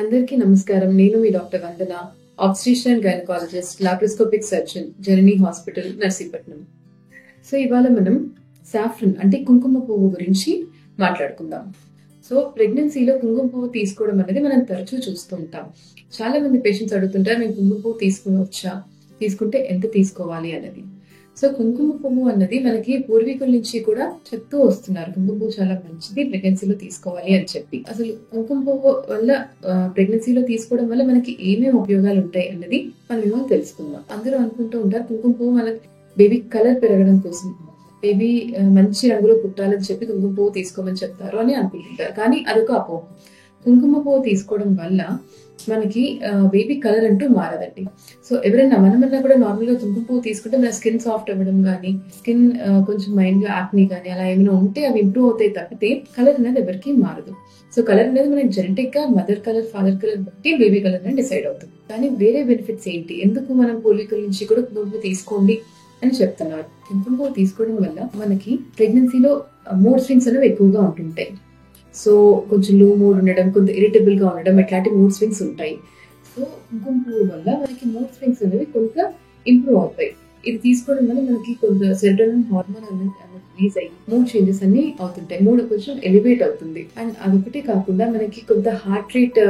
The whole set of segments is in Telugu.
అందరికీ నమస్కారం. నేను మీ doctor Vandana, obstetrician and gynaecologist, laparoscopic surgeon, Janani hospital, Narsipatnam. So ఇవాళ మనం సాఫ్రన్ అంటే కుంకుమ పువ్వు గురించి మాట్లాడుకుందాం. సో ప్రెగ్నెన్సీలో కుంకుమ పువ్వు తీసుకోవడం అనేది మనం తరచూ చూస్తూ ఉంటాం. చాలా మంది పేషెంట్స్ అడుగుతుంటారు, మేము కుంకుమ పువ్వు తీసుకునొచ్చా, తీసుకుంటే ఎంత తీసుకోవాలి అనేది. సో కుంకుమ పువ్వు అన్నది మనకి పూర్వీకుల నుంచి కూడా చెప్తూ వస్తున్నారు, కుంకుమ పువ్వు చాలా మంచిది, ప్రెగ్నెన్సీలో తీసుకోవాలి అని చెప్పి. అసలు కుంకుమ పువ్వు వల్ల ప్రెగ్నెన్సీలో తీసుకోవడం వల్ల మనకి ఏమేమి ఉపయోగాలు ఉంటాయి అన్నది మనం ఇవాళ తెలుసుకుందాం. అందరూ అనుకుంటూ ఉంటారు, కుంకుమ పువ్వు మనకి బేబీ కలర్ పెరగడం కోసం, బేబీ మంచి రంగులో పుట్టాలని చెప్పి కుంకుమ పువ్వు తీసుకోమని చెప్తారు అని అనుకుంటుంటారు. కానీ అదొక అపోహ. కుంకుమ పువ్వు తీసుకోవడం వల్ల మనకి బేబీ కలర్ అంటూ మారదండి. సో ఎవరైనా మనమన్నా కూడా నార్మల్ గా కుంకుమ పువ్వు తీసుకుంటే మన స్కిన్ సాఫ్ట్ అవ్వడం కానీ, స్కిన్ కొంచెం మైండ్ గా యాక్ని కానీ అలా ఏమైనా ఉంటే అవి ఇంప్రూవ్ అవుతాయి తప్పితే కలర్ అనేది ఎవరికి మారదు. సో కలర్ అనేది మనకి జెనెటిక్ గా మదర్ కలర్, ఫాదర్ కలర్ బట్టి బేబీ కలర్ అని డిసైడ్ అవుతుంది. కానీ వేరే బెనిఫిట్స్ ఏంటి, ఎందుకు మనం పూర్వీకుల నుంచి కూడా కుంకుమ పువ్వు తీసుకోండి అని చెప్తున్నారు. కుంకుమ పువ్వు తీసుకోవడం వల్ల మనకి ప్రెగ్నెన్సీలో మూడ్ స్వింగ్స్ అనేవి ఎక్కువగా ఉంటుంటాయి. సో కొంచెం లో మూడ్ ఉండడం, కొంచెం ఇరిటబుల్ గా ఉండడం, ఇట్లాంటి మూడ్ స్వింగ్స్ ఉంటాయి. సో కుంకుమ పువ్వు వల్ల మనకి మూడ్ స్వింగ్స్ అనేవి కొంత ఇంప్రూవ్ అవుతాయి. ఇది తీసుకోవడం వల్ల మనకి కొంత సెరోటోనిన్ హార్మోన్ అనేది రిలీజ్ అయ్యి మూడ్ చేంజెస్ అన్ని అవుతుంటాయి, మూడ్ కొంచెం ఎలివేట్ అవుతుంది. అండ్ అదొకటి కాకుండా మనకి కొంత హార్ట్ రేట్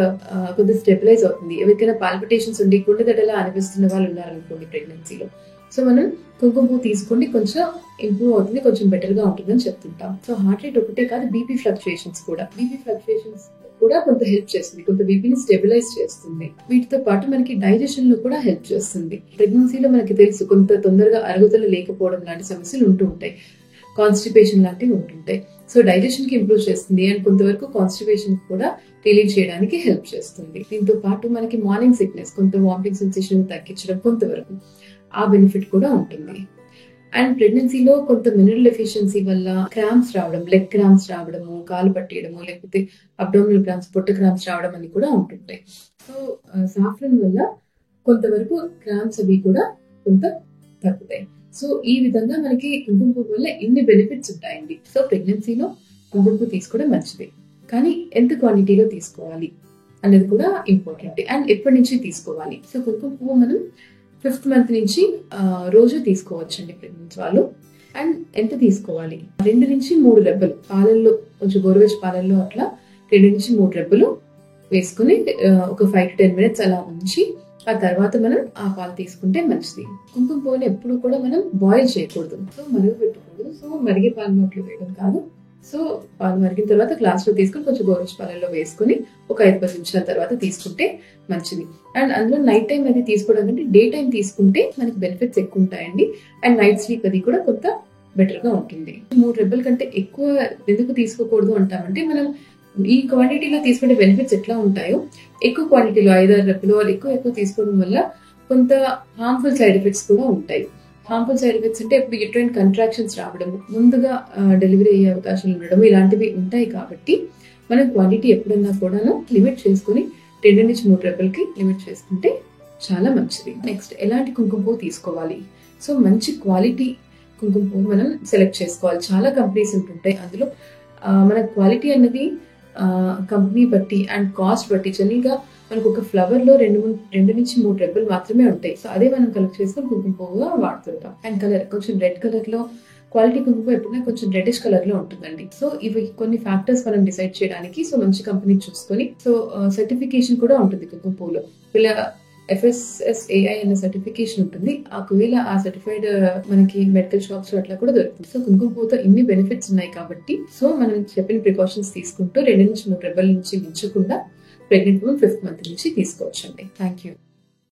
కొంత స్టెబిలైజ్ అవుతుంది. ఎవరికైనా పాల్పిటేషన్స్ ఉండి గుండె దడలా అనిపిస్తున్న వాళ్ళు ఉన్నారనుకోండి ప్రెగ్నెన్సీలో, సో మనం కుంకుమ పువ్వు తీసుకోండి, కొంచెం ఇంప్రూవ్ అవుతుంది, కొంచెం బెటర్ గా ఉంటుంది అని చెప్తుంటాం. సో హార్ట్ రేట్ ఒకటే కాదు, బీపీ ఫ్లక్చుయేషన్స్ కూడా కొంత హెల్ప్ చేస్తుంది, కొంత బీపీని స్టెబిలైజ్ చేస్తుంది. వీటితో పాటు మనకి డైజెషన్ లో కూడా హెల్ప్ చేస్తుంది. ప్రెగ్నెన్సీలో మనకి తెలుసు కొంత తొందరగా అరుగుదల లేకపోవడం లాంటి సమస్యలు ఉంటూ ఉంటాయి, కాన్స్టిపేషన్ లాంటివి ఉంటుంటాయి. సో డైజెషన్ కి ఇంప్రూవ్ చేస్తుంది అండ్ కొంతవరకు కాన్స్టిపేషన్ కూడా రిలీవ్ చేయడానికి హెల్ప్ చేస్తుంది. దీంతో పాటు మనకి మార్నింగ్ సిక్నెస్, కొంత వామిటింగ్ సెన్సేషన్ తగ్గించడం కొంతవరకు ఆ బెనిఫిట్ కూడా ఉంటుంది. అండ్ ప్రెగ్నెన్సీలో కొంత మినరల్ డెఫిషియన్సీ వల్ల క్రాంప్స్ రావడం, లెగ్ క్రాంప్స్ రావడము, కాలు పట్టేయడము, లేకపోతే అబ్డోమినల్ క్రాంప్స్, పొట్ట క్రాంప్స్ రావడం అని కూడా ఉంటుంటాయి. సో సాఫ్రన్ వల్ల కొంతవరకు క్రాంప్స్ అవి కూడా కొంత తగ్గుతాయి. సో ఈ విధంగా మనకి కుంకుమ పువ్వు వల్ల ఇన్ని బెనిఫిట్స్ ఉంటాయండి. సో ప్రెగ్నెన్సీలో కుంకుమ పువ్వు తీసుకోవడం మంచిది, కానీ ఎంత క్వాంటిటీలో తీసుకోవాలి అనేది కూడా ఇంపార్టెంట్. అండ్ ఎప్పటి నుంచి తీసుకోవాలి. సో కుంకుమ పువ్వు మనం 5th మంత్ నుంచి రోజు తీసుకోవచ్చండి ప్రెగ్నెన్సీ వాళ్ళు. అండ్ ఎంత తీసుకోవాలి, 2 నుంచి 3 రెబ్బలు పాలల్లో, కొంచెం గోరువెచ్చ పాలల్లో అట్లా 2 నుంచి 3 రెబ్బలు వేసుకుని ఒక 5 to 10 minutes అలా ఉంచి ఆ తర్వాత మనం ఆ పాలు తీసుకుంటే మంచిది. కుంకుమ పువ్వుని ఎప్పుడు కూడా మనం బాయిల్ చేయకూడదు, సో మరుగు పెట్టకూడదు. సో మరిగే పాలు నోట్లో వేయడం కాదు. సో పాలు మరిగిన తర్వాత గ్లాస్ లో తీసుకుని కొంచెం గోరువెచ్చ పాలల్లో వేసుకుని ఒక 5-10 నిమిషాల తర్వాత తీసుకుంటే మంచిది. అండ్ అందులో నైట్ టైం అది తీసుకోవడం కంటే డే టైం తీసుకుంటే మనకి బెనిఫిట్స్ ఎక్కువ ఉంటాయండి. అండ్ నైట్ స్లీప్ అది కూడా కొంత బెటర్ గా ఉంటుంది. 3 రెబ్బల కంటే ఎక్కువ ఎందుకు తీసుకోకూడదు అంటామంటే, మనం ఈ క్వాంటిటీలో తీసుకునే బెనిఫిట్స్ ఎట్లా ఉంటాయో ఎక్కువ క్వాంటిటీలో 5-6 రెబ్బలు ఎక్కువ తీసుకోవడం వల్ల కొంత హార్మ్ఫుల్ సైడ్ ఎఫెక్ట్స్ కూడా ఉంటాయి. హార్మ్ఫుల్ సైడ్ ఎఫెక్ట్స్ అంటే ఇప్పుడు యూట్రైన్ కంట్రాక్షన్స్ రావడం, ముందుగా డెలివరీ అయ్యే అవకాశాలు ఉండడం, ఇలాంటివి ఉంటాయి. కాబట్టి మనం క్వాంటిటీ ఎప్పుడన్నా కూడా లిమిట్ చేసుకుని 2 నుంచి 3 రెబ్బలకి లిమిట్ చేసుకుంటే చాలా మంచిది. నెక్స్ట్, ఎలాంటి కుంకుమ పువ్వు తీసుకోవాలి. సో మంచి క్వాలిటీ కుంకుమ పువ్వు మనం సెలెక్ట్ చేసుకోవాలి. చాలా కంపెనీస్ ఉంటుంటాయి, అందులో మన క్వాలిటీ అన్నది కంపెనీ బట్టి అండ్ కాస్ట్ బట్టి, జనరల్గా మనకు ఒక ఫ్లవర్ లో 2 నుంచి 3 రెబ్బలు మాత్రమే ఉంటాయి. సో అదే మనం కలెక్ట్ చేసుకుని కుంకుమ పువ్వుగా వాడుతుంటాం. అండ్ కలర్ కొంచెం రెడ్ కలర్ లో, క్వాలిటీ కుంకుమ పువ్వు ఎప్పుడైనా కొంచెం రెడ్డిష్ కలర్ లో ఉంటుందండి. సో ఇవి కొన్ని ఫ్యాక్టర్స్ మనం డిసైడ్ చేయడానికి. సో మంచి కంపెనీ చూసుకొని, సో సర్టిఫికేషన్ కూడా ఉంటుంది కుంకుమ పువ్వులో. ఇలా FSSAI అనే సర్టిఫికేషన్ ఉంటుంది. ఒకవేళ ఆ సర్టిఫైడ్ మనకి మెడికల్ షాప్స్ లో అట్లా కూడా దొరుకుతుంది. సో కుంకుమ పువ్వుతో ఇన్ని బెనిఫిట్స్ ఉన్నాయి కాబట్టి, సో మనం చెప్పిన ప్రికాషన్స్ తీసుకుంటూ 2 నుంచి 3 రెబ్బల నుంచి మించకుండా ప్రెగ్నెంట్ ఉమెన్ 5th మంత్ నుంచి తీసుకోవచ్చండి. Thank you.